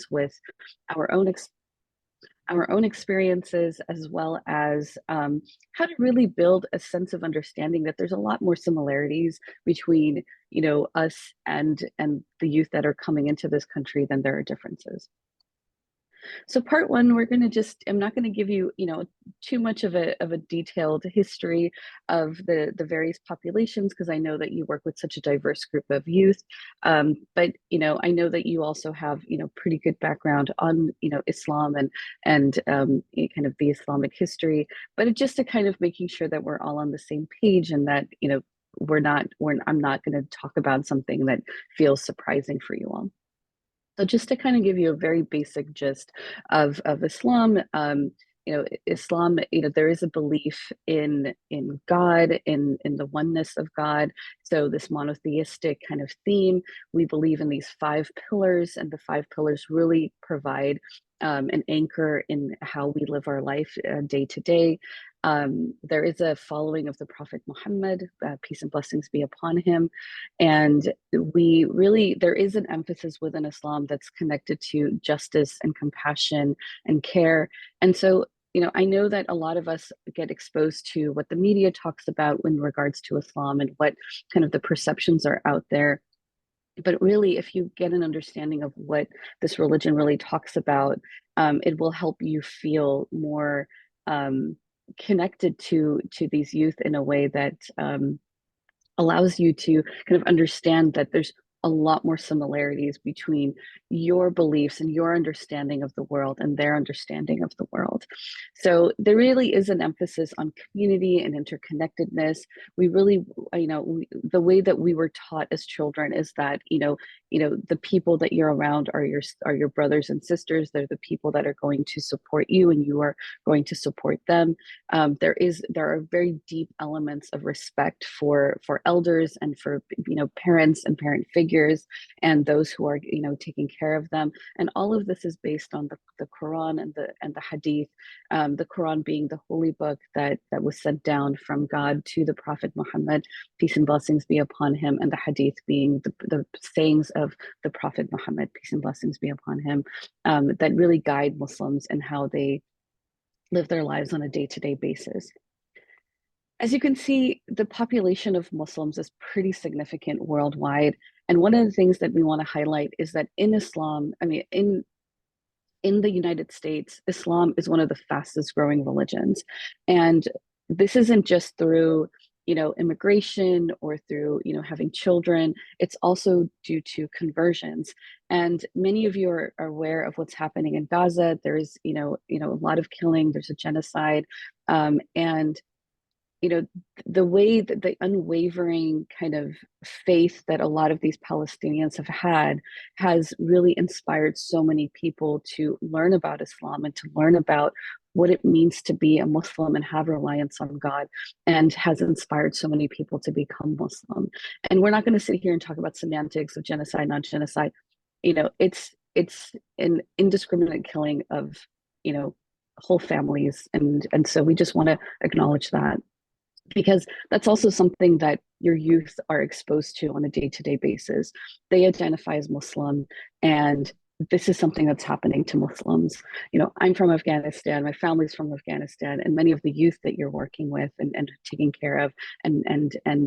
with our own experiences, as well as how to really build a sense of understanding that there's a lot more similarities between, us and the youth that are coming into this country than there are differences. So part one, I'm not going to give you, too much of a detailed history of the various populations, because I know that you work with such a diverse group of youth. But, I know that you also have, pretty good background on, Islam and kind of the Islamic history, but just to kind of making sure that we're all on the same page, and that, I'm not going to talk about something that feels surprising for you all. So just to kind of give you a very basic gist of Islam, Islam, there is a belief in God, in the oneness of God. So this monotheistic kind of theme, we believe in these five pillars, and the five pillars really provide an anchor in how we live our life day to day. There is a following of the Prophet Muhammad, peace and blessings be upon him. And there is an emphasis within Islam that's connected to justice and compassion and care. And so, I know that a lot of us get exposed to what the media talks about in regards to Islam and what kind of the perceptions are out there. But really, if you get an understanding of what this religion really talks about, it will help you feel more connected to these youth in a way that allows you to kind of understand that there's a lot more similarities between your beliefs and your understanding of the world and their understanding of the world. So there really is an emphasis on community and interconnectedness. We really, the way that we were taught as children is that, the people that you're around are your brothers and sisters. They're the people that are going to support you, and you are going to support them. There are very deep elements of respect for elders and for parents and parent figures and those who are taking care of them. And all of this is based on the Quran and the Hadith. The Quran being the holy book that was sent down from God to the Prophet Muhammad, peace and blessings be upon him, and the Hadith being the sayings of the Prophet Muhammad, peace and blessings be upon him, that really guide Muslims in how they live their lives on a day-to-day basis. As you can see, the population of Muslims is pretty significant worldwide. And one of the things that we want to highlight is that in Islam, in the United States, Islam is one of the fastest growing religions. And this isn't just through, immigration or through, having children. It's also due to conversions. And many of you are aware of what's happening in Gaza. There is, a lot of killing, there's a genocide. And the way that the unwavering kind of faith that a lot of these Palestinians have had has really inspired so many people to learn about Islam and to learn about what it means to be a Muslim and have reliance on God, and has inspired so many people to become Muslim. And we're not going to sit here and talk about semantics of genocide, non-genocide. It's an indiscriminate killing of, whole families. And so we just want to acknowledge that, because that's also something that your youth are exposed to on a day-to-day basis. They identify as Muslim, and this is something that's happening to Muslims. I'm from Afghanistan, my family's from Afghanistan, and many of the youth that you're working with and taking care of and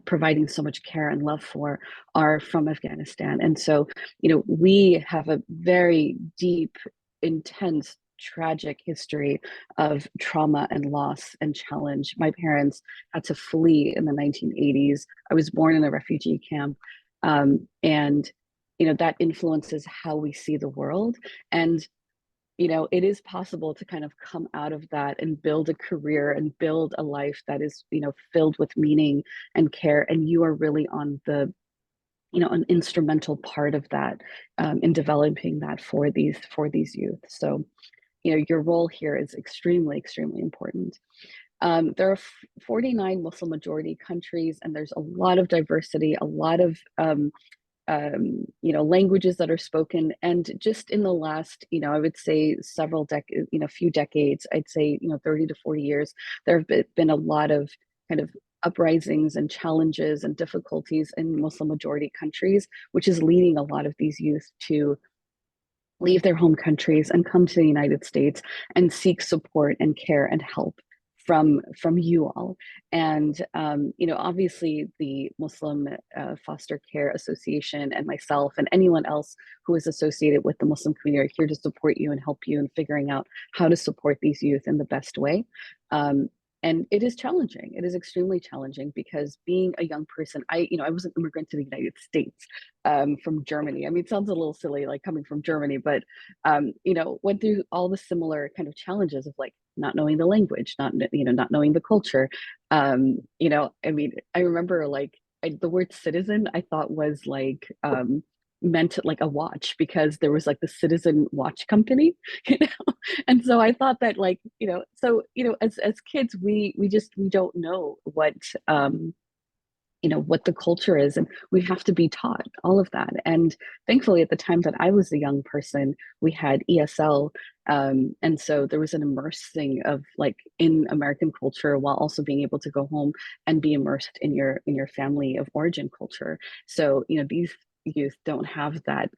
providing so much care and love for are from Afghanistan. And so, we have a very deep, intense, tragic history of trauma and loss and challenge. My parents had to flee in the 1980s. I was born in a refugee camp. And that influences how we see the world. And it is possible to kind of come out of that and build a career and build a life that is, filled with meaning and care. And you are really on an instrumental part of that, in developing that for these youth. So, your role here is extremely, extremely important. There are 49 Muslim majority countries, and there's a lot of diversity, a lot of languages that are spoken. And just in the last, I would say few decades, I'd say, 30 to 40 years, there have been a lot of kind of uprisings and challenges and difficulties in Muslim majority countries, which is leading a lot of these youth to leave their home countries and come to the United States and seek support and care and help from you all. And obviously, the Muslim Foster Care Association and myself and anyone else who is associated with the Muslim community are here to support you and help you in figuring out how to support these youth in the best way. Um, and it is challenging. It is extremely challenging because being a young person, I was an immigrant to the United States from Germany. I mean, it sounds a little silly, like coming from Germany, but went through all the similar kind of challenges of like not knowing the language, not knowing the culture. I mean, I remember like the word citizen I thought was like meant like a watch because there was like the Citizen Watch Company, you know. And so I thought that like, as kids we don't know what the culture is, and we have to be taught all of that. And thankfully at the time that I was a young person we had ESL, and so there was an immersing of like in American culture while also being able to go home and be immersed in your family of origin culture. So these youth don't have that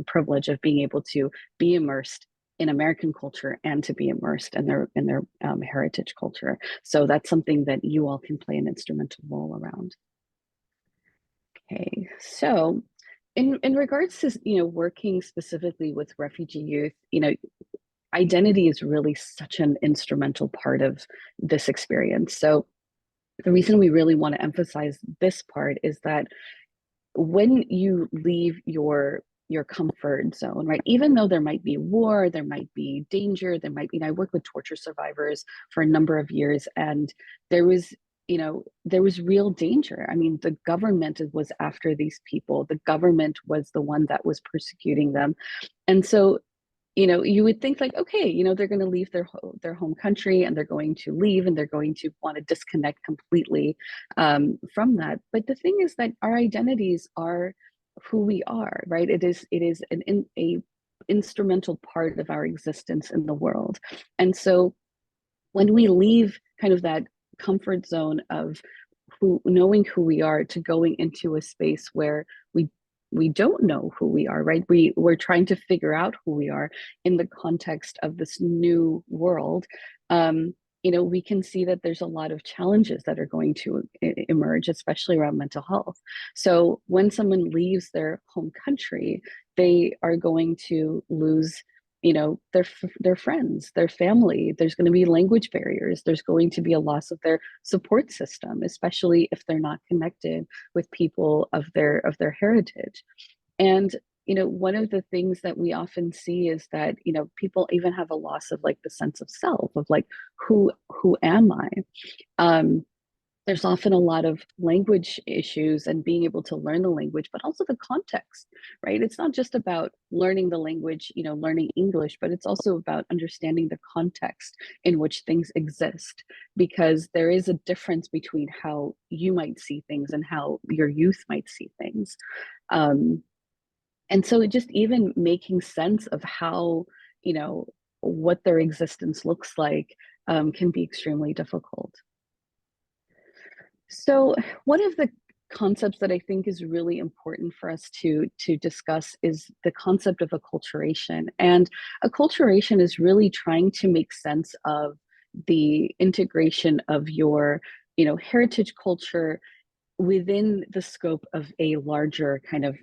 privilege of being able to be immersed in American culture and to be immersed in their heritage culture. So that's something that you all can play an instrumental role around. Okay, so in regards to working specifically with refugee youth, identity is really such an instrumental part of this experience. So the reason we really want to emphasize this part is that when you leave your comfort zone, right? Even though there might be war, there might be danger, there might be, I worked with torture survivors for a number of years, and there was, there was real danger. I mean, the government was after these people. The government was the one that was persecuting them. And so you would think like, okay, they're going to leave their home country and they're going to leave and they're going to want to disconnect completely from that. But the thing is that our identities are who we are, right? It is a instrumental part of our existence in the world. And so when we leave kind of that comfort zone of knowing who we are to going into a space where we don't know who we are, right? We're trying to figure out who we are in the context of this new world. um, we can see that there's a lot of challenges that are going to emerge, especially around mental health. So when someone leaves their home country, they are going to lose their friends, their family. There's going to be language barriers. There's going to be a loss of their support system, especially if they're not connected with people of their heritage. And one of the things that we often see is that people even have a loss of like the sense of self, of like who am I. um there's often a lot of language issues and being able to learn the language, but also the context, right? It's not just about learning the language, learning English, but it's also about understanding the context in which things exist, because there is a difference between how you might see things and how your youth might see things. Um, and so just even making sense of how, you know, what their existence looks like can be extremely difficult. So one of the concepts that I think is really important for us to discuss is the concept of acculturation. And acculturation is really trying to make sense of the integration of your, heritage culture within the scope of a larger kind of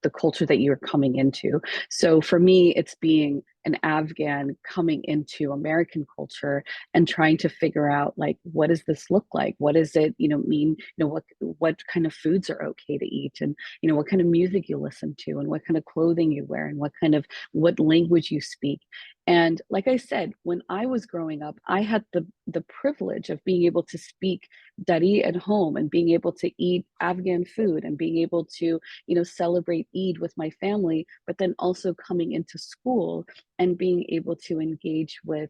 the culture that you're coming into. So for me, it's being an Afghan coming into American culture and trying to figure out like, what does this look like? What does it, mean? What kind of foods are okay to eat, and what kind of music you listen to, and what kind of clothing you wear, and what language you speak. And like I said, when I was growing up, I had the privilege of being able to speak Dari at home and being able to eat Afghan food and being able to, celebrate Eid with my family, but then also coming into school and being able to engage with,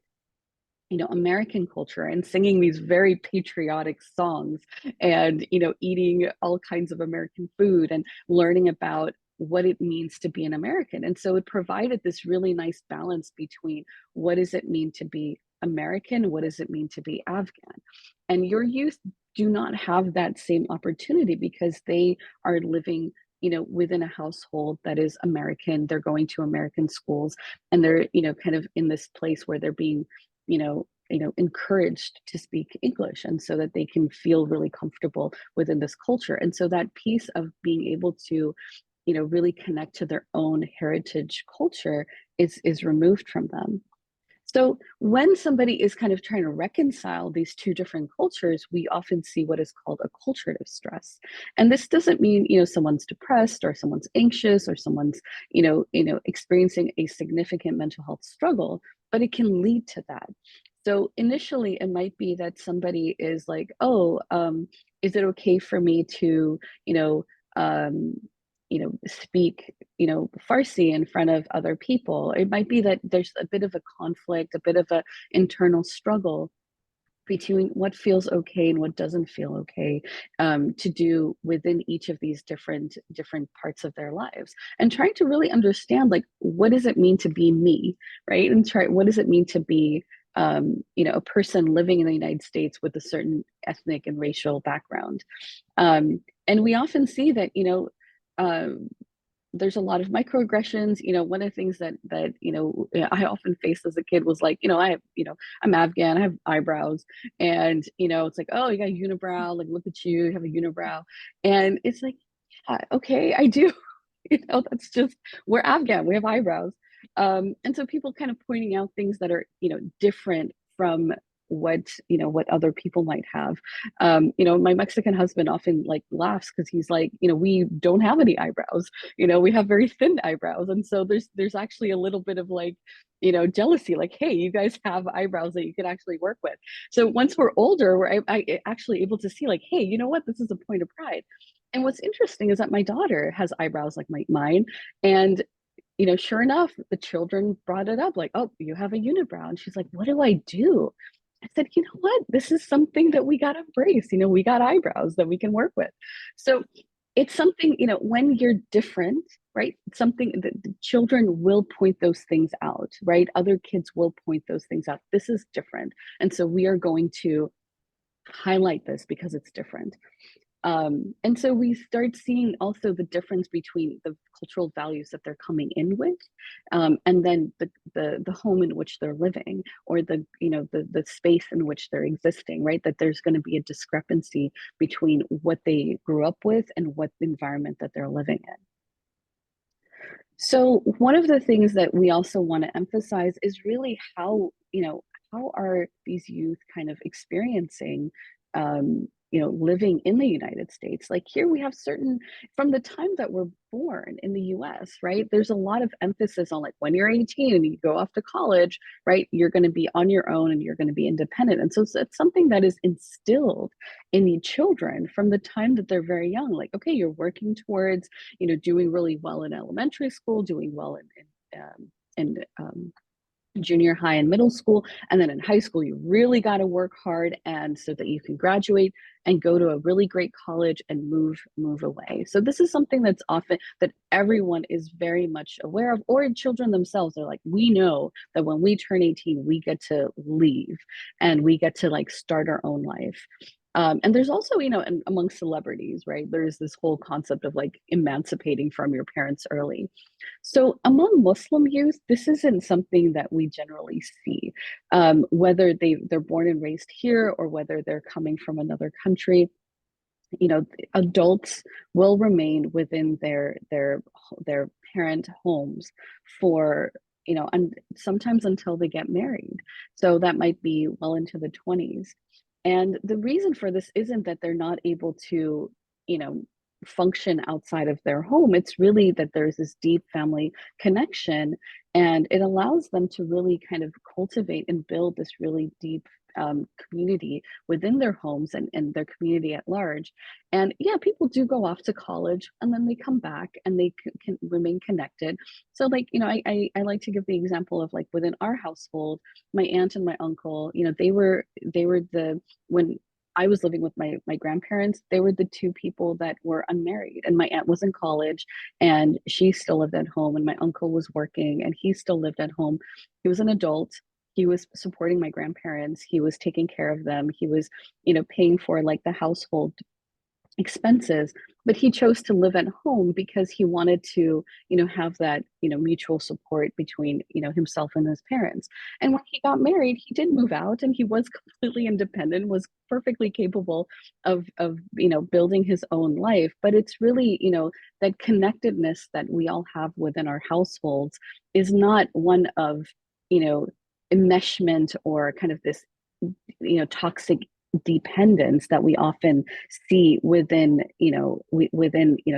American culture and singing these very patriotic songs and, eating all kinds of American food and learning about what it means to be an American. And so it provided this really nice balance between what does it mean to be American, what does it mean to be Afghan. And your youth do not have that same opportunity because they are living, within a household that is American, they're going to American schools, and they're, kind of in this place where they're being, encouraged to speak English, and so that they can feel really comfortable within this culture. And so that piece of being able to, really connect to their own heritage culture is removed from them. So when somebody is kind of trying to reconcile these two different cultures, we often see what is called a culturative stress. And this doesn't mean, someone's depressed or someone's anxious or someone's, experiencing a significant mental health struggle, but it can lead to that. So initially it might be that somebody is like, oh, is it okay for me to, um, speak, Farsi in front of other people? It might be that there's a bit of a conflict, a bit of a internal struggle between what feels okay and what doesn't feel okay, to do within each of these different parts of their lives, and trying to really understand, like, what does it mean to be me, right? And try, what does it mean to be, a person living in the United States with a certain ethnic and racial background. And we often see that, um, there's a lot of microaggressions. One of the things that I often faced as a kid was like, I have, I'm Afghan, I have eyebrows, and it's like, oh, you got a unibrow, like, look at you, you have a unibrow, and it's like, yeah, okay, I do. That's just, we're Afghan, we have eyebrows. And so people kind of pointing out things that are, different from what other people might have. My Mexican husband often like laughs because he's like, we don't have any eyebrows. We have very thin eyebrows, and so there's actually a little bit of like, jealousy, like, hey, you guys have eyebrows that you can actually work with. So once we're older, I actually able to see like, hey, you know what, this is a point of pride. And what's interesting is that my daughter has eyebrows like mine, and sure enough, the children brought it up, like, oh, you have a unibrow. And she's like, what do I do? I said, you know what? This is something that we got to embrace. We got eyebrows that we can work with. So it's something, when you're different, right? Something that the children will point those things out, right? Other kids will point those things out. This is different. And so we are going to highlight this because it's different. And so we start seeing also the difference between the cultural values that they're coming in with, and then the home in which they're living, or the space in which they're existing, right? That there's going to be a discrepancy between what they grew up with and what the environment that they're living in. So one of the things that we also want to emphasize is really how are these youth kind of experiencing, living in the United States? Like, here we have certain, from the time that we're born in the US, right? There's a lot of emphasis on, like, when you're 18 and you go off to college, right? You're going to be on your own and you're going to be independent. And so it's something that is instilled in the children from the time that they're very young. Like, okay, you're working towards, doing really well in elementary school, doing well in junior high and middle school, and then in high school you really got to work hard, and so that you can graduate and go to a really great college and move away. So this is something that's often that everyone is very much aware of, or children themselves are like, we know that when we turn 18 we get to leave and we get to like start our own life. And there's also, among celebrities, right, there's this whole concept of like emancipating from your parents early. So among Muslim youth, this isn't something that we generally see, whether they're born and raised here or whether they're coming from another country. Adults will remain within their parent homes for, and sometimes until they get married. So that might be well into the 20s. And the reason for this isn't that they're not able to, you know, function outside of their home. It's really that there's this deep family connection, and it allows them to really kind of cultivate and build this really deep community within their homes and their community at large. And yeah, people do go off to college and then they come back and they can remain connected. So like, I like to give the example of like within our household, my aunt and my uncle, they were the, when I was living with my grandparents, they were the two people that were unmarried. And my aunt was in college and she still lived at home, and my uncle was working and he still lived at home. He was an adult. He was supporting my grandparents. He was taking care of them. He was, paying for like the household expenses, but he chose to live at home because he wanted to, have that, mutual support between, himself and his parents. And when he got married, he did move out and he was completely independent, was perfectly capable of, building his own life. But it's really, that connectedness that we all have within our households is not one of, you know, enmeshment or kind of this, toxic dependence that we often see within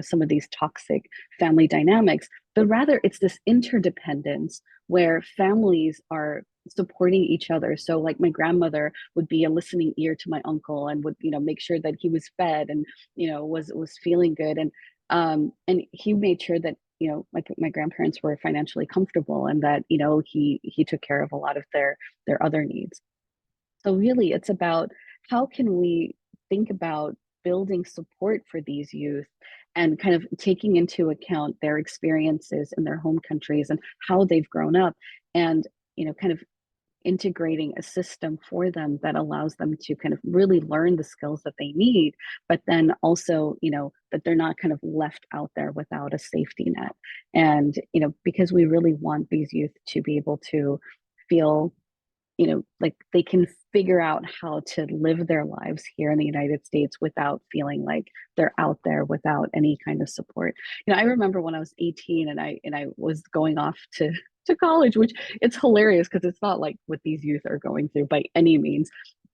some of these toxic family dynamics, but rather it's this interdependence where families are supporting each other. So like my grandmother would be a listening ear to my uncle and would, make sure that he was fed and, was feeling good. And he made sure that, my grandparents were financially comfortable and that, he took care of a lot of their other needs. So really, it's about how can we think about building support for these youth and kind of taking into account their experiences in their home countries and how they've grown up and, kind of integrating a system for them that allows them to kind of really learn the skills that they need, but then also, that they're not kind of left out there without a safety net. And, because we really want these youth to be able to feel, like they can figure out how to live their lives here in the United States without feeling like they're out there without any kind of support. I remember when I was 18 and I was going off to college, which it's hilarious because it's not like what these youth are going through by any means.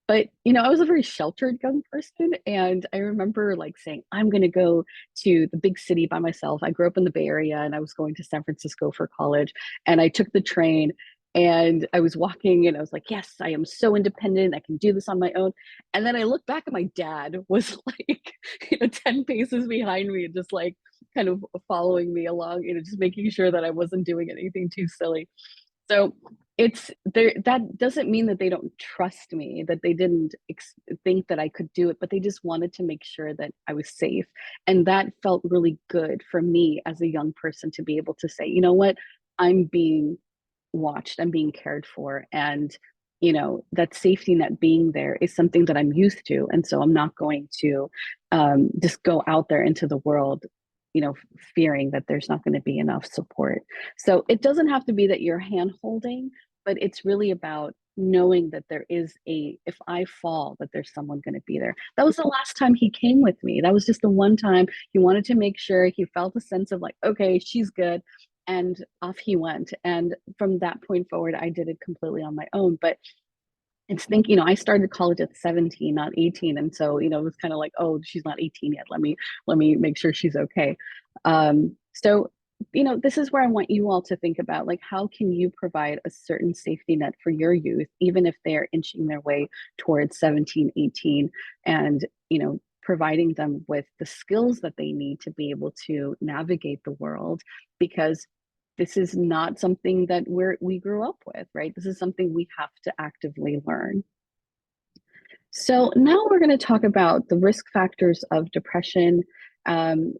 But I was a very sheltered young person, and I remember like saying, "I'm going to go to the big city by myself." I grew up in the Bay Area, and I was going to San Francisco for college, and I took the train, and I was walking and I was like, yes, I am so independent. I can do this on my own. And then I looked back and my dad was like, 10 paces behind me and just like kind of following me along, just making sure that I wasn't doing anything too silly. So it's there. That doesn't mean that they don't trust me, that they didn't think that I could do it, but they just wanted to make sure that I was safe. And that felt really good for me as a young person to be able to say, you know what, I'm being watched, I'm being cared for. And, that safety net being there is something that I'm used to. And so I'm not going to just go out there into the world, fearing that there's not going to be enough support. So it doesn't have to be that you're hand holding, but it's really about knowing that there is if I fall, that there's someone going to be there. That was the last time he came with me. That was just the one time he wanted to make sure he felt a sense of like, okay, she's good, and off he went. And from that point forward, I did it completely on my own. But it's I started college at 17, not 18. And so, it was kind of like, oh, she's not 18 yet. Let me make sure she's okay. So, this is where I want you all to think about, like, how can you provide a certain safety net for your youth, even if they're inching their way towards 17, 18, and, providing them with the skills that they need to be able to navigate the world, because this is not something that we grew up with, right? This is something we have to actively learn. So now we're going to talk about the risk factors of depression.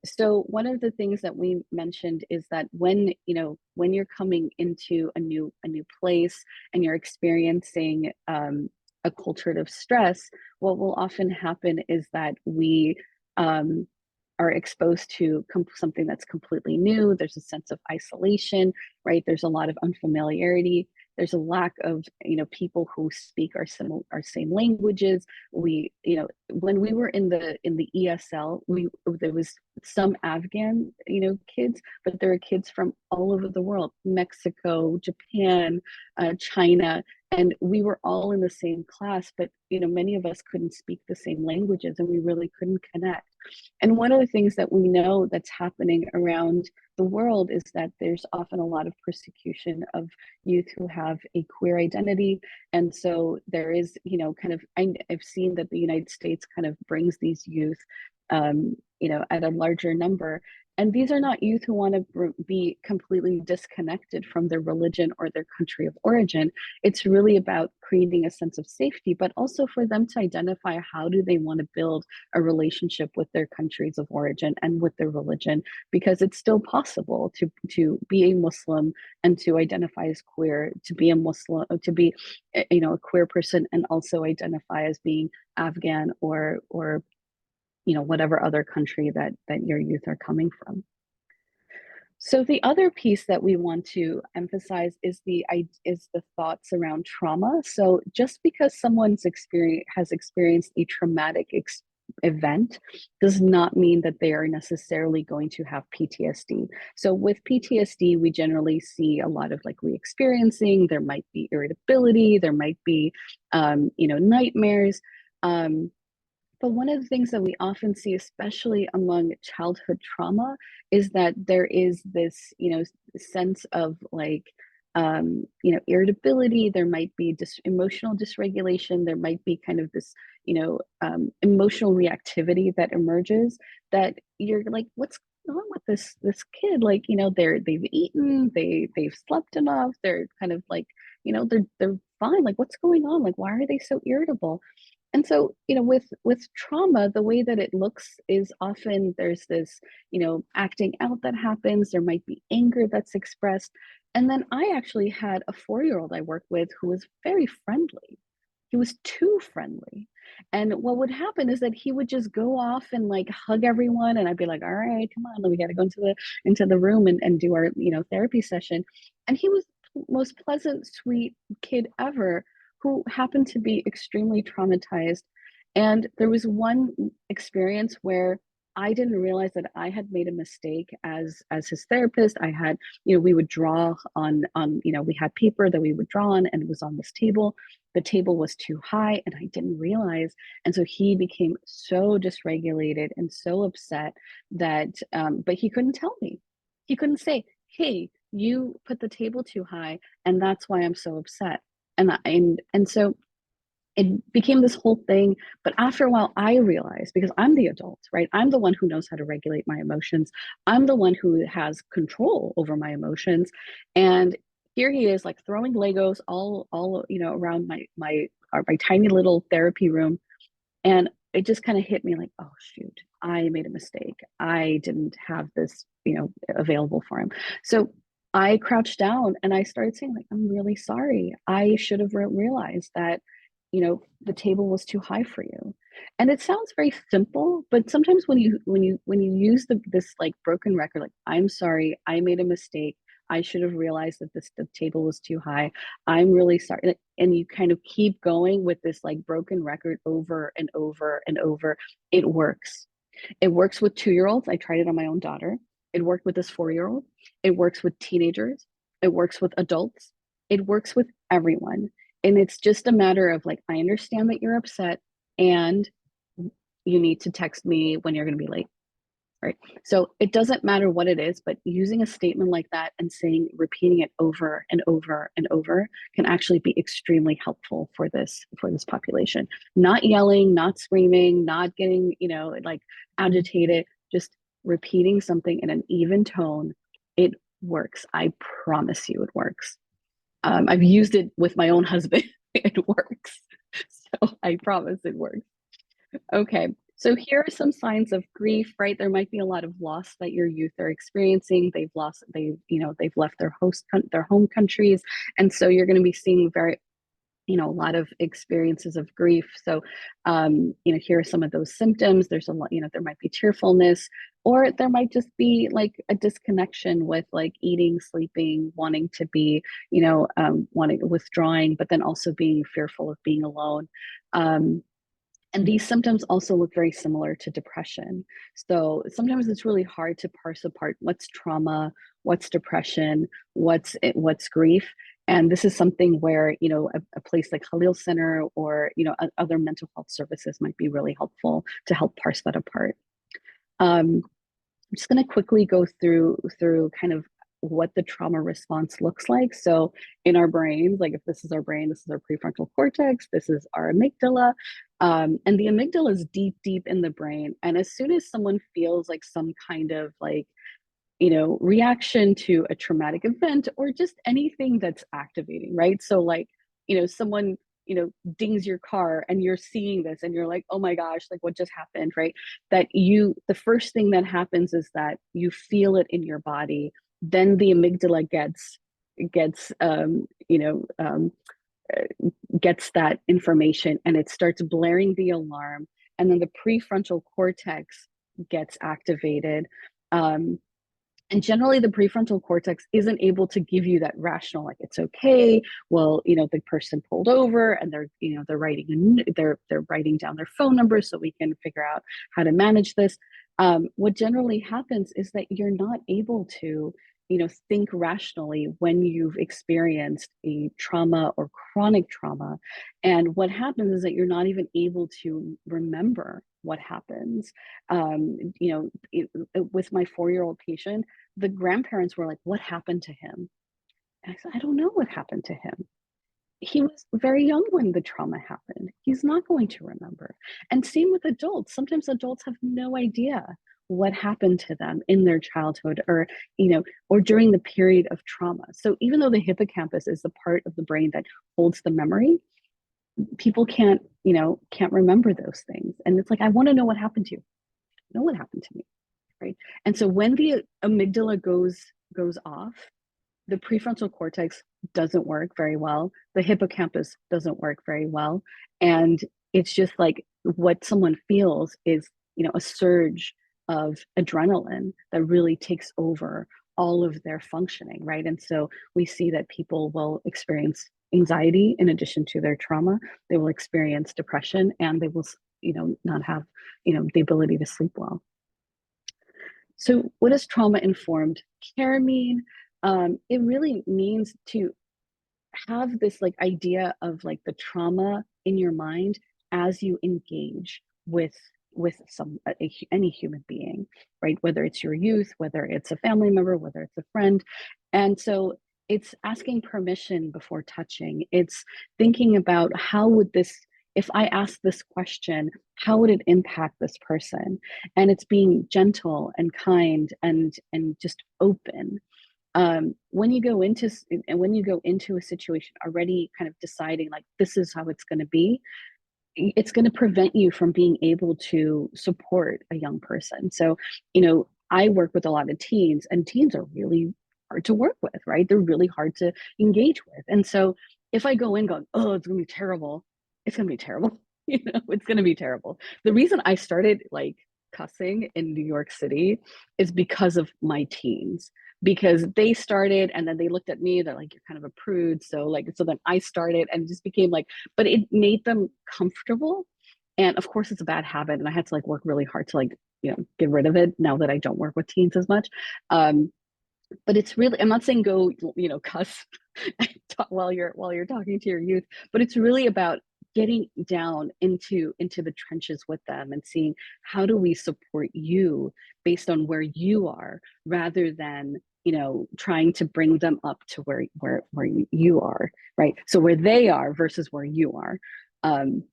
So one of the things that we mentioned is that when you're coming into a new place and you're experiencing a culture of stress, what will often happen is that we are exposed to something that's completely new. There's a sense of isolation, right? There's a lot of unfamiliarity. There's a lack of, people who speak our same languages. We, when we were in the ESL, there was some Afghan, kids, but there are kids from all over the world: Mexico, Japan, China, and we were all in the same class. But many of us couldn't speak the same languages, and we really couldn't connect. And one of the things that we know that's happening around the world is that there's often a lot of persecution of youth who have a queer identity. And so there is, kind of, I've seen that the United States kind of brings these youth, at a larger number. And these are not youth who want to be completely disconnected from their religion or their country of origin. It's really about creating a sense of safety, but also for them to identify how do they want to build a relationship with their countries of origin and with their religion, because it's still possible to be a Muslim and to identify as queer, to be a Muslim, to be a queer person and also identify as being Afghan or whatever other country that your youth are coming from. So the other piece that we want to emphasize is the thoughts around trauma. So just because someone's experience has experienced a traumatic event does not mean that they are necessarily going to have PTSD. So with PTSD, we generally see a lot of like re-experiencing. There might be irritability. There might be, nightmares. Um, but one of the things that we often see, especially among childhood trauma, is that there is this, sense of like, irritability. There might be emotional dysregulation. There might be kind of this, emotional reactivity that emerges that you're like, what's going on with this kid? Like, they've eaten, they've slept enough. They're kind of like, they're fine. Like, what's going on? Like, why are they so irritable? And so, with trauma, the way that it looks is often there's this, acting out that happens. There might be anger that's expressed. And then I actually had a 4-year-old I worked with who was very friendly. He was too friendly. And what would happen is that he would just go off and like hug everyone. And I'd be like, all right, come on, we got to go into the room and do our, therapy session. And he was the most pleasant, sweet kid ever who happened to be extremely traumatized. And there was one experience where I didn't realize that I had made a mistake as his therapist. I had, we would draw on, we had paper that we would draw on and it was on this table. The table was too high and I didn't realize. And so he became so dysregulated and so upset that, but he couldn't tell me. He couldn't say, hey, you put the table too high and that's why I'm so upset. And so it became this whole thing. But after a while, I realized, because I'm the adult, right? I'm the one who knows how to regulate my emotions. I'm the one who has control over my emotions. And here he is, like throwing Legos all around my tiny little therapy room. And it just kind of hit me like, oh shoot, I made a mistake. I didn't have this, available for him. So I crouched down and I started saying, like, I'm really sorry. I should have realized that, the table was too high for you. And it sounds very simple, but sometimes when you use this like broken record, like, I'm sorry, I made a mistake. I should have realized that the table was too high. I'm really sorry. And you kind of keep going with this like broken record over and over and over. It works. It works with 2-year-olds. I tried it on my own daughter. It worked with this 4-year-old. It works with teenagers. It works with adults. It works with everyone. And it's just a matter of like, I understand that you're upset and you need to text me when you're going to be late. Right. So it doesn't matter what it is, but using a statement like that and repeating it over and over and over can actually be extremely helpful for this population. Not yelling, not screaming, not getting, like agitated, just repeating something in an even tone. It works. I promise you it works. I've used it with my own husband. It works. So I promise it works. Okay, so here are some signs of grief, right? There might be a lot of loss that your youth are experiencing. They've left their home countries. And so you're going to be seeing a lot of experiences of grief. So, here are some of those symptoms. There's a lot, there might be tearfulness, or there might just be like a disconnection with like eating, sleeping, wanting to be, withdrawing, but then also being fearful of being alone. And these symptoms also look very similar to depression. So sometimes it's really hard to parse apart what's trauma, what's depression, what's grief. And this is something where, a place like Khalil Center or, other mental health services might be really helpful to help parse that apart. I'm just going to quickly go through kind of what the trauma response looks like. So in our brains, like if this is our brain, this is our prefrontal cortex, this is our amygdala. And the amygdala is deep, deep in the brain. And as soon as someone feels like some kind of like, reaction to a traumatic event or just anything that's activating, right? So like, someone, dings your car and you're seeing this and you're like, oh my gosh, like what just happened, right? The first thing that happens is that you feel it in your body. Then the amygdala gets gets that information and it starts blaring the alarm. and then the prefrontal cortex gets activated. Um, and generally the prefrontal cortex isn't able to give you that rational, like, it's okay, well, the person pulled over and they're they're writing down their phone number so we can figure out how to manage this. What generally happens is that you're not able to think rationally when you've experienced a trauma or chronic trauma. And what happens is that you're not even able to remember what happens. With my 4-year-old patient, the grandparents were like, "What happened to him?" And I said, "I don't know what happened to him. He was very young when the trauma happened. He's not going to remember." And same with adults. Sometimes adults have no idea what happened to them in their childhood, or during the period of trauma. So even though the hippocampus is the part of the brain that holds the memory, people can't remember those things. And it's like, I want to know what happened to you. Know what happened to me, right? And so when the amygdala goes off, the prefrontal cortex doesn't work very well. The hippocampus doesn't work very well. And it's just like what someone feels is, a surge of adrenaline that really takes over all of their functioning, right? And so we see that people will experience anxiety in addition to their trauma. They will experience depression, and they will, not have, the ability to sleep well. So what does trauma-informed care mean? It really means to have this like idea of like the trauma in your mind as you engage with any human being, right? Whether it's your youth, whether it's a family member, whether it's a friend. And so it's asking permission before touching. It's thinking about, how would this, if I ask this question, how would it impact this person? And it's being gentle and kind and just open. When you go into a situation already kind of deciding like, this is how it's going to be, it's going to prevent you from being able to support a young person. So, I work with a lot of teens, and teens are really hard to work with, right? They're really hard to engage with. And so if I go in going, oh, it's going to be terrible, it's going to be terrible. It's going to be terrible. The reason I started like cussing in New York City is because of my teens, because they started and then they looked at me, they're like, you're kind of a prude. So then I started, and it just became like, but it made them comfortable. And of course it's a bad habit, and I had to like work really hard to like, get rid of it now that I don't work with teens as much. But it's really, I'm not saying go, cuss while you're talking to your youth, but it's really about getting down into the trenches with them and seeing, how do we support you based on where you are, rather than trying to bring them up to where you are, right? So where they are versus where you are. And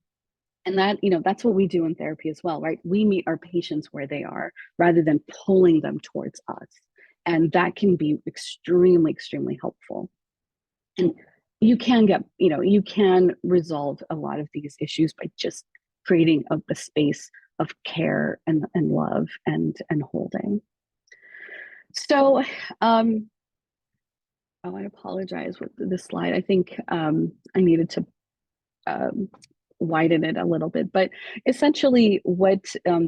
that, that's what we do in therapy as well, right? We meet our patients where they are rather than pulling them towards us. And that can be extremely, extremely helpful. And you can resolve a lot of these issues by just creating a space of care and love and holding. So, I apologize with this slide. I think I needed to widen it a little bit, but essentially what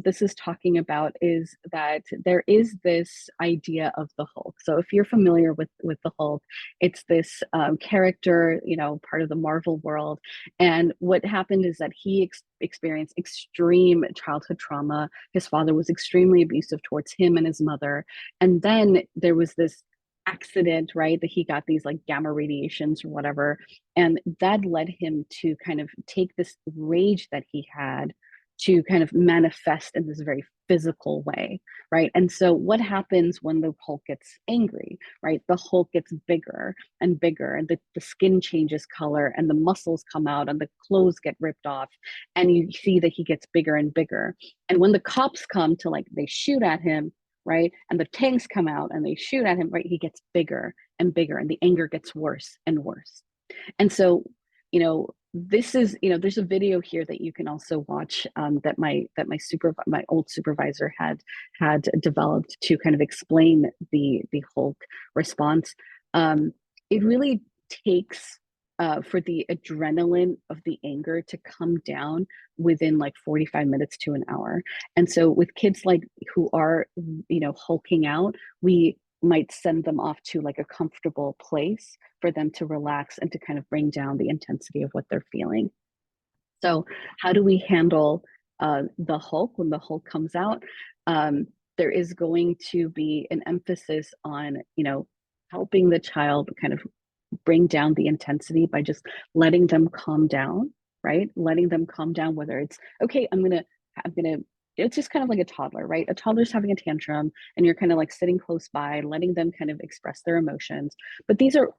this is talking about is that there is this idea of the Hulk. So if you're familiar with the Hulk, it's this character, part of the Marvel world. And what happened is that he experienced extreme childhood trauma. His father was extremely abusive towards him and his mother. And then there was this accident, right, that he got these like gamma radiations or whatever, and that led him to kind of take this rage that he had to kind of manifest in this very physical way, right? And so what happens when the Hulk gets angry, right? The Hulk gets bigger and bigger, and the skin changes color, and the muscles come out, and the clothes get ripped off, and you see that he gets bigger and bigger. And when the cops come to like, they shoot at him, right? And the tanks come out and they shoot at him, right? He gets bigger and bigger, and the anger gets worse and worse. And so, this is, there's a video here that you can also watch that my old supervisor had developed to kind of explain the Hulk response. It really takes for the adrenaline of the anger to come down within like 45 minutes to an hour. And so with kids like who are, hulking out, we might send them off to like a comfortable place for them to relax and to kind of bring down the intensity of what they're feeling. So how do we handle the Hulk when the Hulk comes out? There is going to be an emphasis on, helping the child kind of bring down the intensity by just letting them calm down, right? Letting them calm down, whether it's, okay, I'm gonna, it's just kind of like a toddler, right? A toddler's having a tantrum and you're kind of like sitting close by, letting them kind of express their emotions. But these are,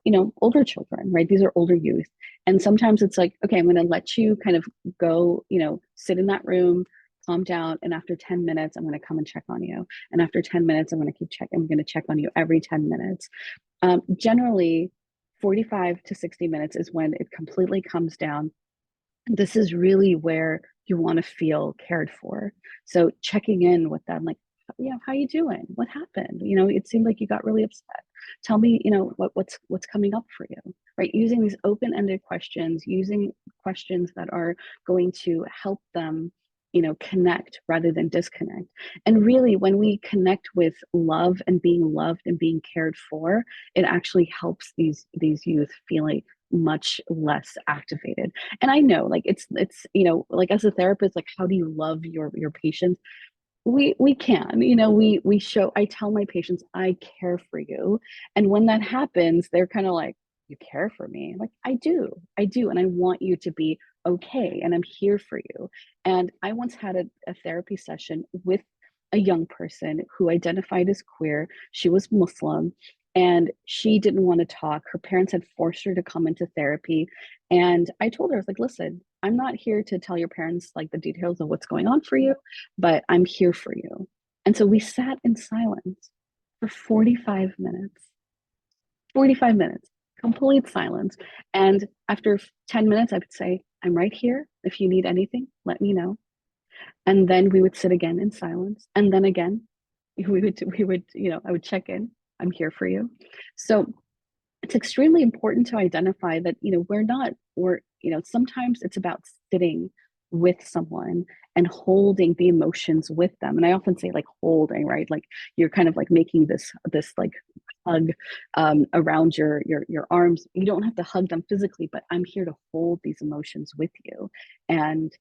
older children, right? These are older youth. And sometimes it's like, okay, I'm gonna let you kind of go, sit in that room, calm down. And after 10 minutes, I'm gonna come and check on you. And after 10 minutes, I'm gonna check on you every 10 minutes. Generally, 45 to 60 minutes is when it completely comes down. This is really where you want to feel cared for. So checking in with them, like, yeah, how you doing? What happened? It seemed like you got really upset. Tell me, what's coming up for you, right? Using these open-ended questions, using questions that are going to help them, connect rather than disconnect. And really, when we connect with love and being loved and being cared for, it actually helps these youth feeling much less activated. And I know, like, it's like, as a therapist, like, how do you love your patients? We can, we show, I tell my patients I care for you. And when that happens, they're kind of like, you care for me? I'm like, I do, and I want you to be okay, and I'm here for you. And I once had a therapy session with a young person who identified as queer. She was Muslim, and she didn't want to talk. Her parents had forced her to come into therapy. And I told her, I was like, listen, I'm not here to tell your parents like the details of what's going on for you, but I'm here for you. And so we sat in silence for 45 minutes. 45 minutes, complete silence. And after 10 minutes, I would say, I'm right here. If you need anything, let me know. And then we would sit again in silence. And then again, I would check in. I'm here for you. So it's extremely important to identify that, sometimes it's about sitting with someone and holding the emotions with them. And I often say like holding, right? Like you're kind of like making this like hug around your arms. You don't have to hug them physically, but I'm here to hold these emotions with you. And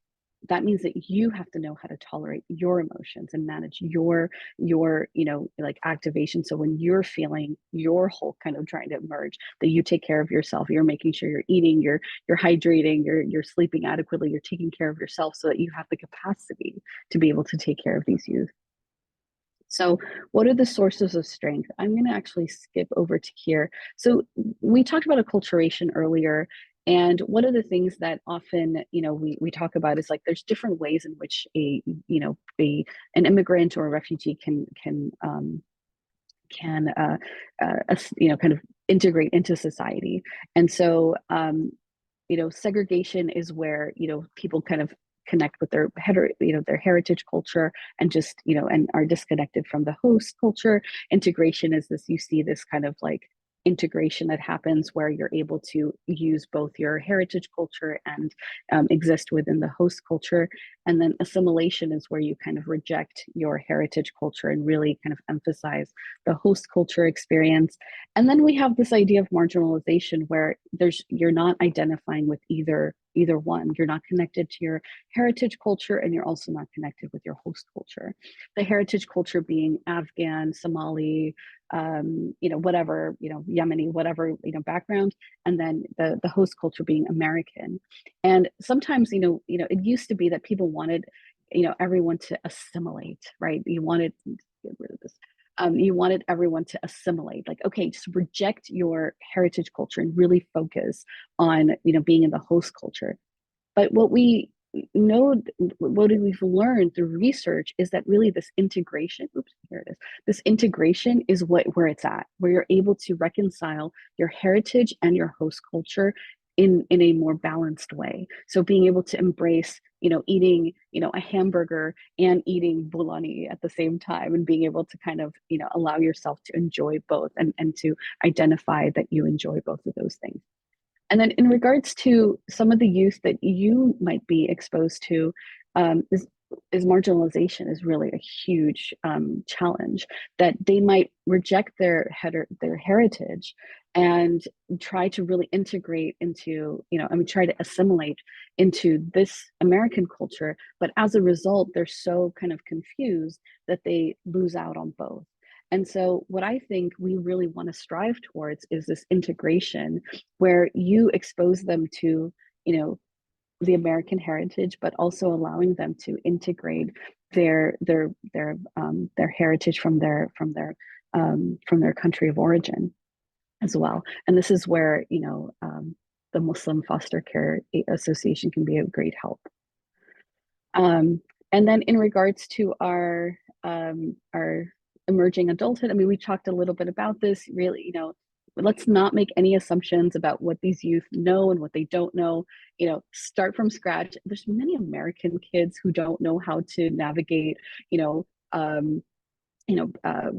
that means that you have to know how to tolerate your emotions and manage your like activation. So when you're feeling your whole kind of trying to emerge, that you take care of yourself. You're making sure you're eating, you're hydrating, you're sleeping adequately, you're taking care of yourself so that you have the capacity to be able to take care of these youth. So what are the sources of strength? I'm going to actually skip over to here. So we talked about acculturation earlier. And one of the things that often, we talk about is like there's different ways in which an immigrant or a refugee can kind of integrate into society. And so segregation is where people kind of connect with their heritage culture and just and are disconnected from the host culture. Integration is this, you see this kind of like integration that happens where you're able to use both your heritage culture and exist within the host culture. And then assimilation is where you kind of reject your heritage culture and really kind of emphasize the host culture experience. And then we have this idea of marginalization where you're not identifying with either one. You're not connected to your heritage culture, and you're also not connected with your host culture. The heritage culture being Afghan, Somali, whatever, Yemeni, whatever, background, and then the host culture being American. And sometimes, it used to be that people wanted, everyone to assimilate, right? You wanted to get rid of this. You wanted everyone to assimilate, like, okay, just reject your heritage culture and really focus on, being in the host culture. But what we've learned through research is that really this integration, this integration is where it's at, where you're able to reconcile your heritage and your host culture in a more balanced way. So being able to embrace, eating, a hamburger and eating bulani at the same time, and being able to kind of, allow yourself to enjoy both and to identify that you enjoy both of those things. And then in regards to some of the youth that you might be exposed to, is marginalization is really a huge challenge, that they might reject their heritage and try to really integrate into, I mean, try to assimilate into this American culture, but as a result they're so kind of confused that they lose out on both. And so what I think we really want to strive towards is this integration where you expose them to, you know, the American heritage, but also allowing them to integrate their heritage from their country of origin as well. And this is where, the Muslim Foster Care Association can be a great help. And then in regards to our emerging adulthood, I mean, we talked a little bit about this. Really, let's not make any assumptions about what these youth know and what they don't know. Start from scratch. There's many American kids who don't know how to navigate, what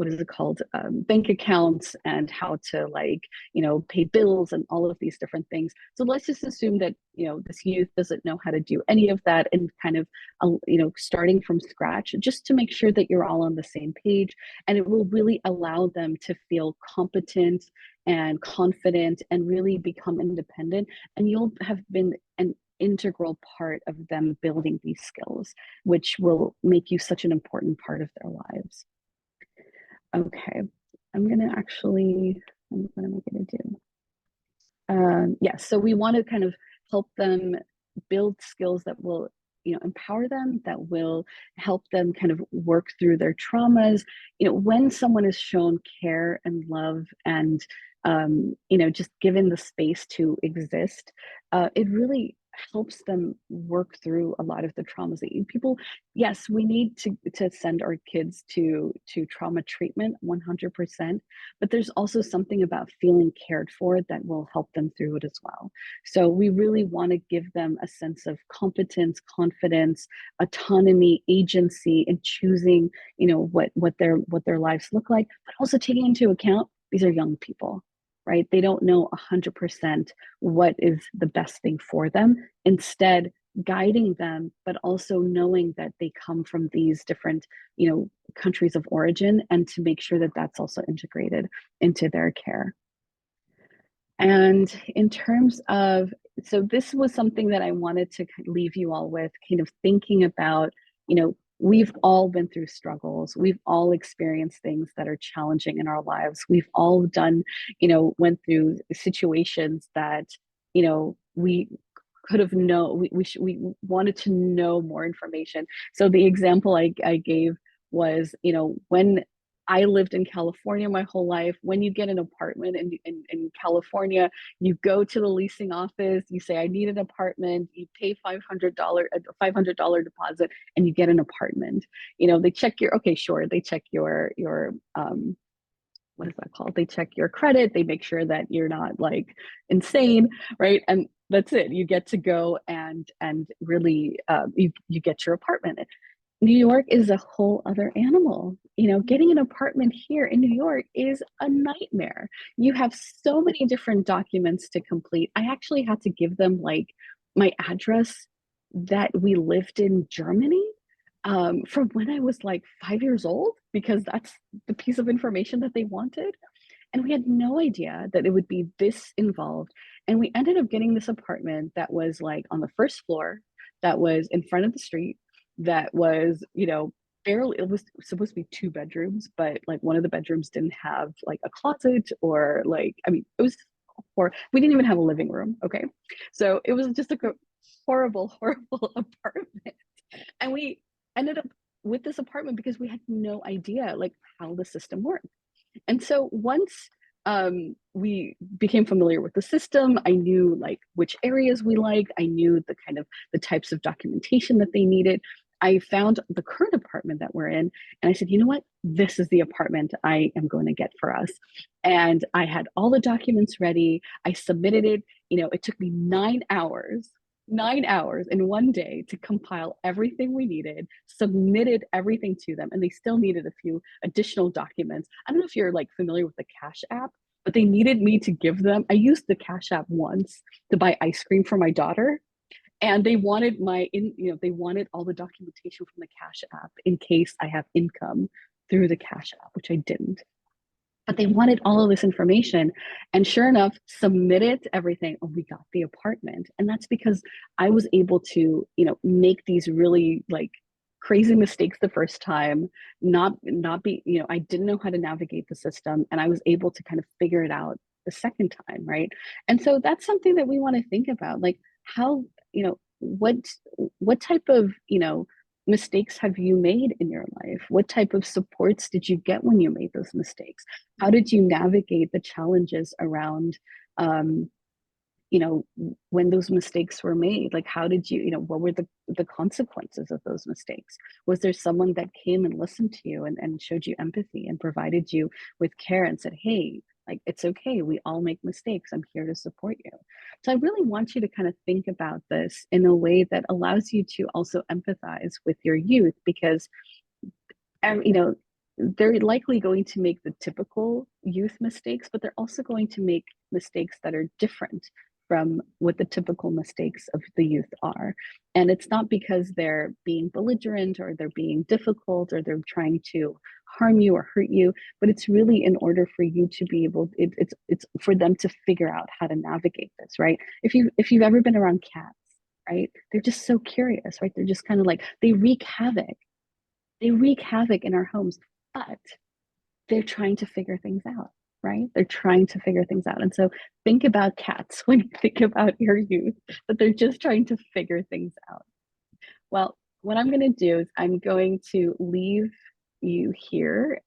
is it called, bank accounts, and how to, like, pay bills and all of these different things. So let's just assume that, this youth doesn't know how to do any of that, and kind of, starting from scratch, just to make sure that you're all on the same page. And it will really allow them to feel competent and confident and really become independent. And you'll have been an integral part of them building these skills, which will make you such an important part of their lives. Okay, what am I gonna do? Yes, so we want to kind of help them build skills that will, empower them, that will help them kind of work through their traumas. When someone is shown care and love and, just given the space to exist, it really helps them work through a lot of the traumas that people. Yes, we need to send our kids to trauma treatment 100%, but there's also something about feeling cared for that will help them through it as well. So we really want to give them a sense of competence, confidence, autonomy, agency in choosing, what their lives look like, but also taking into account these are young people, right? They don't know 100% what is the best thing for them. Instead, guiding them, but also knowing that they come from these different, countries of origin, and to make sure that that's also integrated into their care. And in terms of, so this was something that I wanted to leave you all with, kind of thinking about, we've all been through struggles. We've all experienced things that are challenging in our lives. We've all done, went through situations that, we could have known, we wanted to know more information. So the example I gave was, when I lived in California my whole life. When you get an apartment in California, you go to the leasing office, you say, I need an apartment, you pay $500 deposit, and you get an apartment. They check they check your what is that called? They check your credit, they make sure that you're not, like, insane, right? And that's it. You get to go and really, you get your apartment. New York is a whole other animal. Getting an apartment here in New York is a nightmare. You have so many different documents to complete. I actually had to give them, like, my address that we lived in Germany, from when I was like 5 years old, because that's the piece of information that they wanted. And we had no idea that it would be this involved. And we ended up getting this apartment that was, like, on the first floor, that was in front of the street, that was, barely, it was supposed to be 2 bedrooms, but, like, one of the bedrooms didn't have, like, a closet, or, like, I mean, it was, or we didn't even have a living room. Okay. So it was just like a horrible, horrible apartment. And we ended up with this apartment because we had no idea, like, how the system worked. And so once, we became familiar with the system, I knew, like, which areas we liked. I knew the kind of the types of documentation that they needed. I found the current apartment that we're in, and I said, you know what? This is the apartment I am going to get for us. And I had all the documents ready. I submitted it. It took me 9 hours in one day to compile everything we needed, submitted everything to them, and they still needed a few additional documents. I don't know if you're, like, familiar with the Cash app, but they needed me to give them. I used the Cash App once to buy ice cream for my daughter, and they wanted they wanted all the documentation from the Cash App in case I have income through the Cash App, which I didn't. But they wanted all of this information, and sure enough, submitted everything, and we got the apartment. And that's because I was able to, make these really like crazy mistakes the first time, not be, I didn't know how to navigate the system, and I was able to kind of figure it out the second time, right? And so that's something that we want to think about, like how, what type of, mistakes have you made in your life? What type of supports did you get when you made those mistakes? How did you navigate the challenges around, um, when those mistakes were made? Like, how did you, what were the consequences of those mistakes? Was there someone that came and listened to you and showed you empathy and provided you with care and said, hey, like, it's okay, we all make mistakes, I'm here to support you. So I really want you to kind of think about this in a way that allows you to also empathize with your youth, because and they're likely going to make the typical youth mistakes, but they're also going to make mistakes that are different from what the typical mistakes of the youth are. And it's not because they're being belligerent or they're being difficult or they're trying to harm you or hurt you, but it's really in order for you to be able, it's for them to figure out how to navigate this, right? If you've ever been around cats, right, they're just so curious, right? They're just kind of like, they wreak havoc in our homes, but they're trying to figure things out, right? They're trying to figure things out. And so think about cats when you think about your youth, that they're just trying to figure things out. Well, what I'm going to do is I'm going to leave you here.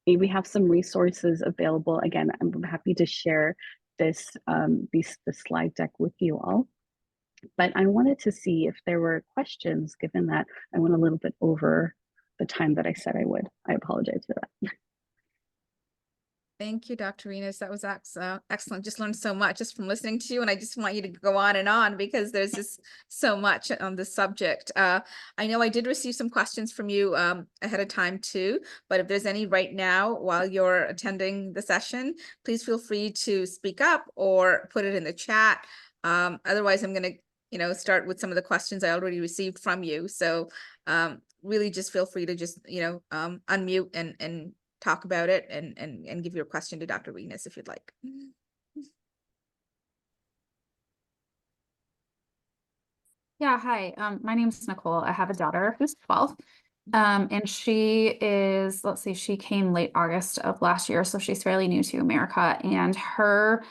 We have some resources available. Again, I'm happy to share the slide deck with you all. But I wanted to see if there were questions, given that I went a little bit over the time that I said I would. I apologize for that. Thank you, Dr. Renas. That was excellent. Just learned so much just from listening to you. And I just want you to go on and on because there's just so much on the subject. I know I did receive some questions from you ahead of time too, but if there's any right now while you're attending the session, please feel free to speak up or put it in the chat. Otherwise, I'm going to, start with some of the questions I already received from you. So really just feel free to just, unmute and talk about it and give your question to Dr. Renas if you'd like. Yeah, hi. My name's Nicole. I have a daughter who's 12. And she is, let's see, she came late August of last year, so she's fairly new to America. And her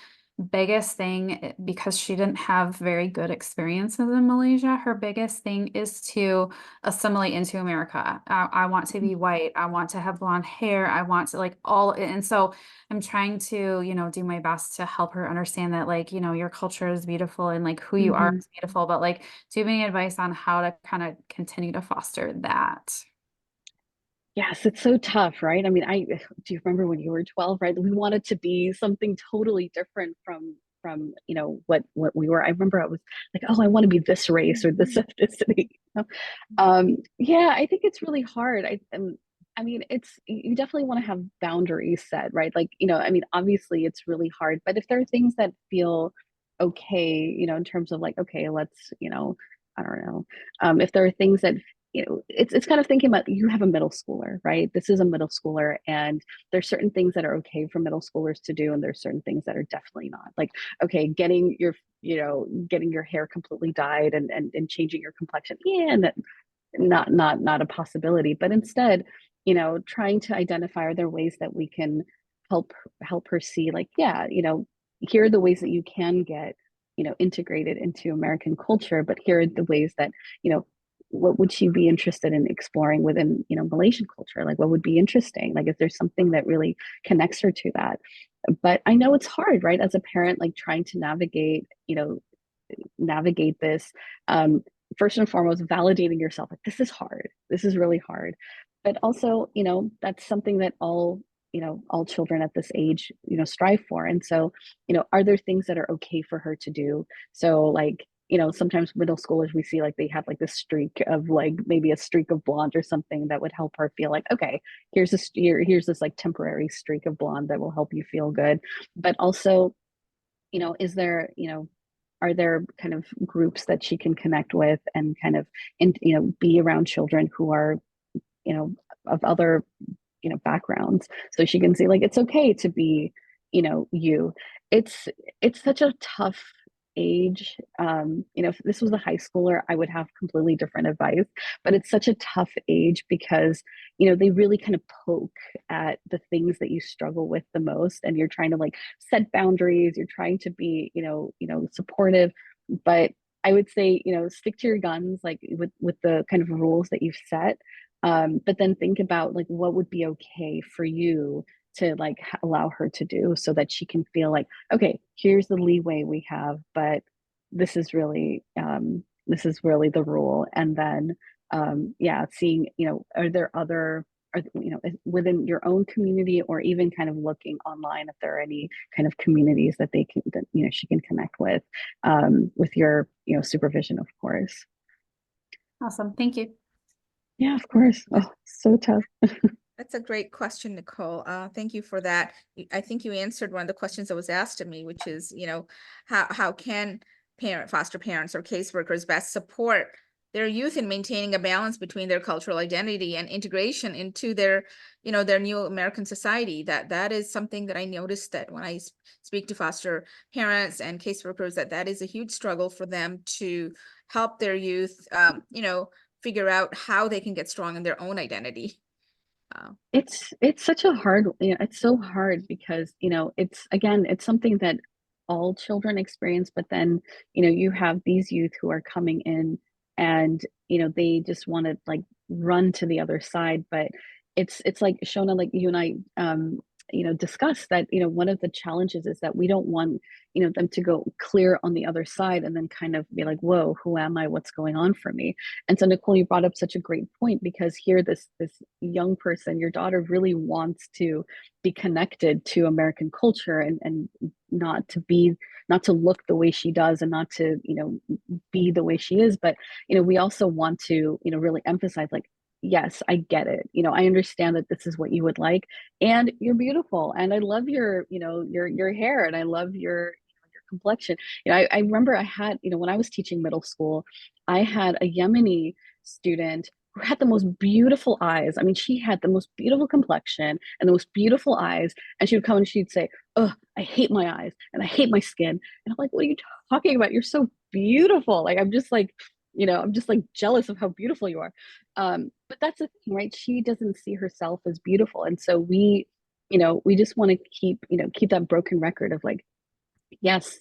biggest thing, because she didn't have very good experiences in Malaysia, her biggest thing is to assimilate into America. I want to be white. I want to have blonde hair. I want to like all, and so I'm trying to, do my best to help her understand that, like, your culture is beautiful and like who you are is beautiful, but like, do you have any advice on how to kind of continue to foster that? Yes, it's so tough, right? I mean, do you remember when you were 12, right? We wanted to be something totally different from what we were. I remember I was like, oh, I want to be this race or this ethnicity. Yeah, I think it's really hard. I mean, you definitely want to have boundaries set, right? Like, I mean, obviously it's really hard, but if there are things that feel okay, in terms of like, okay, let's, I don't know, if there are things that it's kind of thinking about, you have a middle schooler, right? This is a middle schooler, and there's certain things that are okay for middle schoolers to do, and there's certain things that are definitely not. Like, okay, getting your hair completely dyed and changing your complexion, yeah, and that, not a possibility. But instead, trying to identify, are there ways that we can help help her see, like, yeah, here are the ways that you can get integrated into American culture, but here are the ways that what would she be interested in exploring within Malaysian culture? Like, what would be interesting? Like, if there's something that really connects her to that. But I know it's hard, right, as a parent, like trying to navigate this. First and foremost, validating yourself, like, this is hard, this is really hard. But also, that's something that all children at this age strive for. And so, are there things that are okay for her to do? So, like, sometimes middle schoolers, we see like they have like this streak of like maybe a streak of blonde or something that would help her feel like, okay, here's this like temporary streak of blonde that will help you feel good. But also, is there, are there kind of groups that she can connect with and kind of, and, be around children who are, of other, backgrounds, so she can see like it's okay to be, you. It's it's such a tough age. If this was a high schooler, I would have completely different advice, but it's such a tough age because, they really kind of poke at the things that you struggle with the most, and you're trying to like set boundaries, you're trying to be, supportive, but I would say, stick to your guns, like with the kind of rules that you've set. But then think about like what would be okay for you to like allow her to do, so that she can feel like, okay, here's the leeway we have, but this is really the rule. And then yeah, seeing, are there other, within your own community, or even kind of looking online if there are any kind of communities that they can, that she can connect with your, supervision, of course. Awesome. Thank you. Yeah, of course. Oh, so tough. That's a great question, Nicole. Thank you for that. I think you answered one of the questions that was asked of me, which is, how can foster parents or caseworkers best support their youth in maintaining a balance between their cultural identity and integration into their, their new American society. That is something that I noticed, that when I speak to foster parents and caseworkers, that is a huge struggle for them to help their youth, figure out how they can get strong in their own identity. It's such a hard, it's so hard because, it's, again, it's something that all children experience, but then, you have these youth who are coming in, and, they just want to like run to the other side. But it's like, Shona, like you and I, discussed that, one of the challenges is that we don't want, them to go clear on the other side and then kind of be like, whoa, who am I? What's going on for me? And so, Nicole, you brought up such a great point, because here, this young person, your daughter, really wants to be connected to American culture, and not to look the way she does, and not to, be the way she is. But, we also want to, really emphasize like, yes, I get it. I understand that this is what you would like, and you're beautiful, and I love your, your hair, and I love your complexion. I remember I had, when I was teaching middle school, I had a Yemeni student who had the most beautiful eyes. I mean, she had the most beautiful complexion and the most beautiful eyes. And she would come and she'd say, "Oh, I hate my eyes and I hate my skin." And I'm like, "What are you talking about? You're so beautiful." Like, I'm just like jealous of how beautiful you are. But that's the thing, right? She doesn't see herself as beautiful. And so we just want to keep that broken record of like, yes,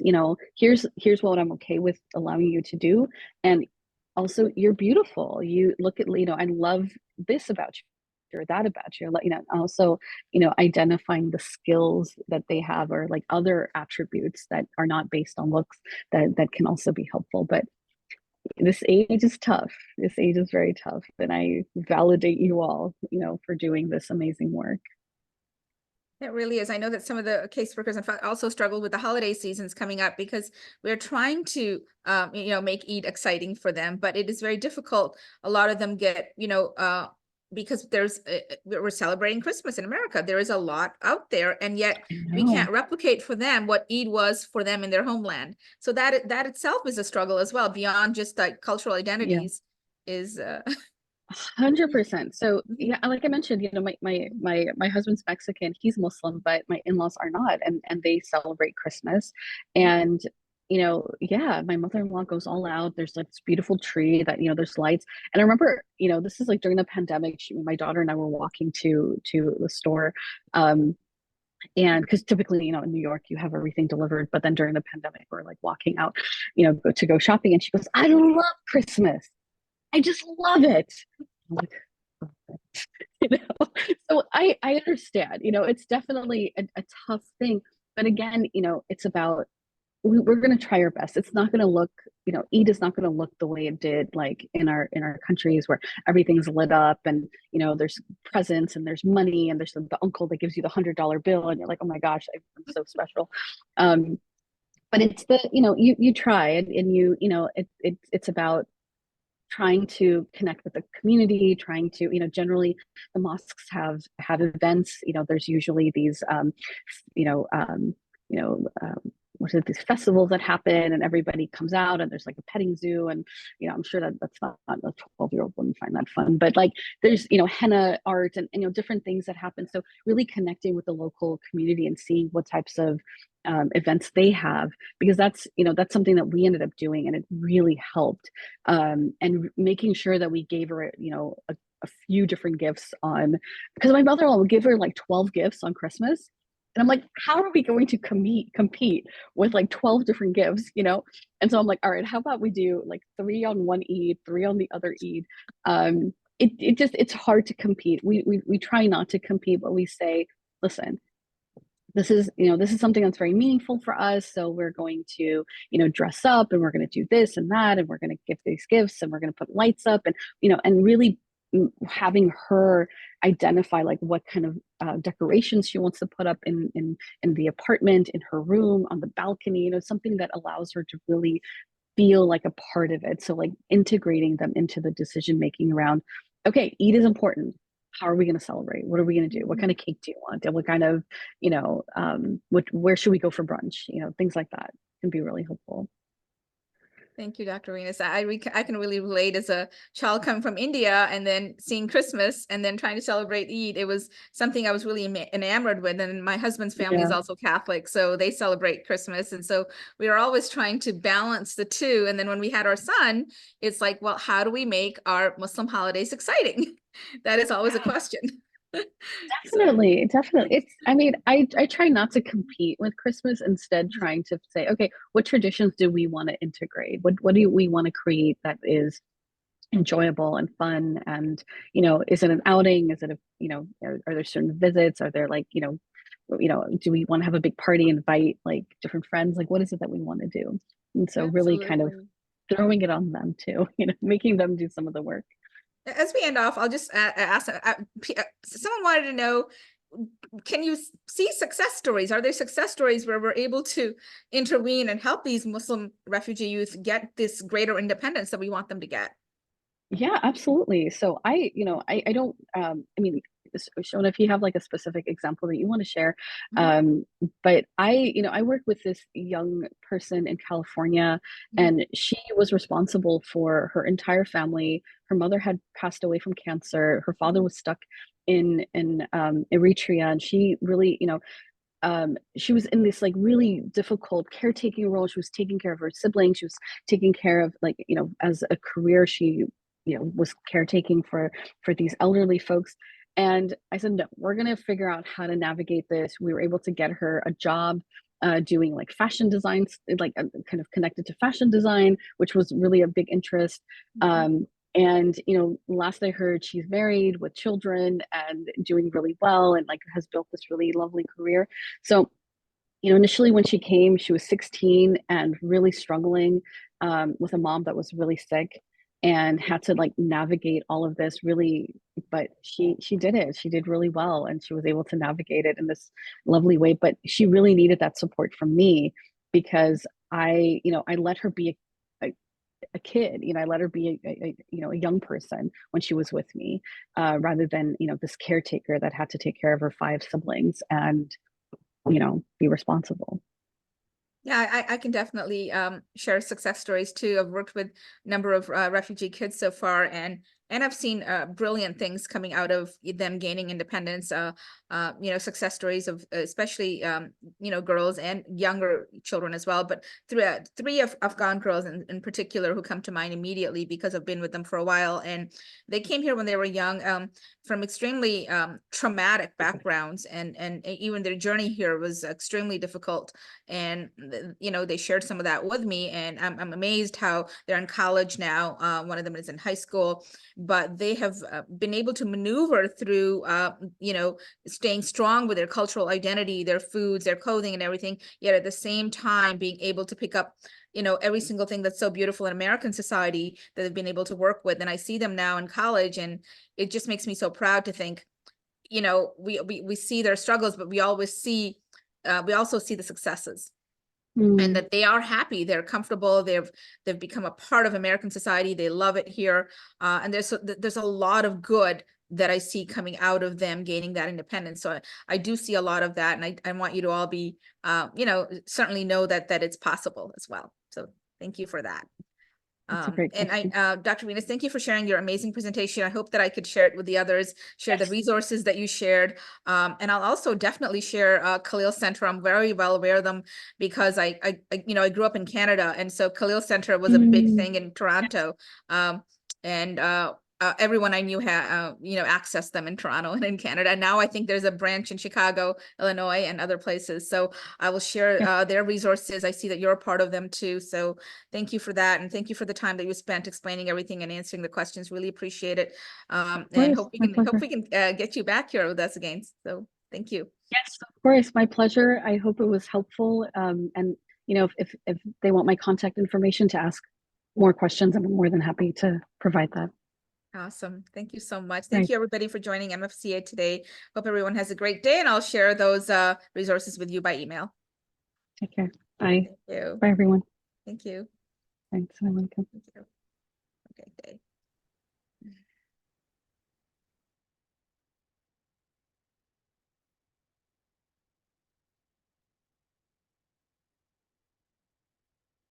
here's what I'm okay with allowing you to do. And also, you're beautiful. You look at, I love this about you, or that about you. Also, identifying the skills that they have, or like other attributes that are not based on looks, that can also be helpful. But this age is tough. This age is very tough. And I validate you all, for doing this amazing work. It really is. I know that some of the caseworkers, in fact, also struggle with the holiday seasons coming up, because we're trying to, make Eid exciting for them, but it is very difficult. A lot of them get, because we're celebrating Christmas in America. There is a lot out there, and yet we can't replicate for them what Eid was for them in their homeland. So that itself is a struggle as well, beyond just like cultural identities. Is 100%. So yeah, like I mentioned, my husband's Mexican, he's Muslim, but my in-laws are not, and they celebrate Christmas. And yeah, my mother-in-law goes all out. There's like this beautiful tree that, there's lights. And I remember, this is like during the pandemic, my daughter and I were walking to the store. And because typically, in New York, you have everything delivered, but then during the pandemic, we're like walking out, to go shopping. And she goes, "I love Christmas. I just love it." I'm like, you know, so I understand, it's definitely a tough thing. But again, it's about, we're going to try our best. It's not going to look, Eid is not going to look the way it did like in our countries, where everything's lit up, and there's presents, and there's money, and there's the uncle that gives you the $100 bill, and you're like, oh my gosh, I'm so special. but it's the, you try, and it's about trying to connect with the community, trying to, generally the mosques have events. There's usually these, you know, um, you know, what are these festivals that happen, and everybody comes out, and there's like a petting zoo, and I'm sure that that's not a 12-year-old wouldn't find that fun, but like there's henna art, and different things that happen. So really connecting with the local community and seeing what types of events they have, because that's something that we ended up doing, and it really helped, and making sure that we gave her a few different gifts on, because my mother-in-law would give her like 12 gifts on Christmas, and I'm like, how are we going to compete with like 12 different gifts, and so I'm like, all right, how about we do like 3 on one Eid, 3 on the other Eid. It's hard to compete. We try not to compete, but we say, listen, this is something that's very meaningful for us, so we're going to dress up, and we're going to do this and that, and we're going to give these gifts, and we're going to put lights up, and and really having her identify like what kind of decorations she wants to put up in the apartment, in her room, on the balcony, something that allows her to really feel like a part of it. So like integrating them into the decision making around, okay, Eid is important. How are we going to celebrate? What are we going to do? What kind of cake do you want? And what kind of, where should we go for brunch? Things like that can be really helpful. Thank you, Dr. Renas. I can really relate as a child coming from India and then seeing Christmas and then trying to celebrate Eid. It was something I was really enamored with. And my husband's family is Yeah. also Catholic, so they celebrate Christmas. And so we are always trying to balance the two. And then when we had our son, it's like, well, how do we make our Muslim holidays exciting? That is always a question. Definitely, definitely. I try not to compete with Christmas, instead trying to say, okay, what traditions do we want to integrate? What do we want to create that is enjoyable and fun? And, is it an outing? Is it are there certain visits? Are there like, do we want to have a big party, invite like different friends? Like, what is it that we want to do? And so really kind of Absolutely. throwing it on them too, making them do some of the work. As we end off, I'll just ask, someone wanted to know, can you see success stories? Are there success stories where we're able to intervene and help these Muslim refugee youth get this greater independence that we want them to get? Yeah, absolutely. So I don't, Shona, if you have like a specific example that you want to share, um, but I work with this young person in California, and she was responsible for her entire family. Her mother had passed away from cancer. Her father was stuck in Eritrea, and she really, she was in this like really difficult caretaking role. She was taking care of her siblings. She was taking care of, like, as a career, she was caretaking for these elderly folks. And I said, no, we're going to figure out how to navigate this. We were able to get her a job doing like fashion designs, like kind of connected to fashion design, which was really a big interest. And last I heard, she's married with children and doing really well, and like has built this really lovely career. So initially when she came, she was 16 and really struggling with a mom that was really sick, and had to like navigate all of this really. But she did it. She did really well, and she was able to navigate it in this lovely way. But she really needed that support from me, because I let her be a kid. I let her be a young person when she was with me, rather than this caretaker that had to take care of her 5 siblings and be responsible. Yeah, I can definitely share success stories too. I've worked with a number of refugee kids so far, and I've seen brilliant things coming out of them gaining independence. Success stories of especially girls and younger children as well. But three of Afghan girls in particular who come to mind immediately, because I've been with them for a while, and they came here when they were young, from extremely traumatic backgrounds, and even their journey here was extremely difficult. And they shared some of that with me, and I'm amazed how they're in college now. One of them is in high school, but they have been able to maneuver through staying strong with their cultural identity, their foods, their clothing, and everything, yet at the same time being able to pick up every single thing that's so beautiful in American society that they've been able to work with. And I see them now in college, and it just makes me so proud to think, we see their struggles, but we also see the successes. and that they are happy, they're comfortable, they've become a part of American society, they love it here, and there's a lot of good that I see coming out of them gaining that independence. So I do see a lot of that, and I want you to all be, certainly know that it's possible as well. So thank you for that. That's a great And question. Dr. Venus, thank you for sharing your amazing presentation. I hope that I could share it with the others, share the resources that you shared. And I'll also definitely share Khalil Center. I'm very well aware of them because I grew up in Canada. And so Khalil Center was a big thing in Toronto. And everyone I knew had, accessed them in Toronto and in Canada. And now I think there's a branch in Chicago, Illinois, and other places. So I will share their resources. I see that you're a part of them too. So thank you for that. And thank you for the time that you spent explaining everything and answering the questions. Really appreciate it. And hope we can get you back here with us again. So thank you. Yes, of course. My pleasure. I hope it was helpful. And if they want my contact information to ask more questions, I'm more than happy to provide that. Awesome. Thank you so much. Thank you, everybody, for joining MFCA today. Hope everyone has a great day, and I'll share those resources with you by email. Take care. Bye. Thank you. Bye, everyone. Thank you. Thanks. You're welcome. Thank you. Okay, day.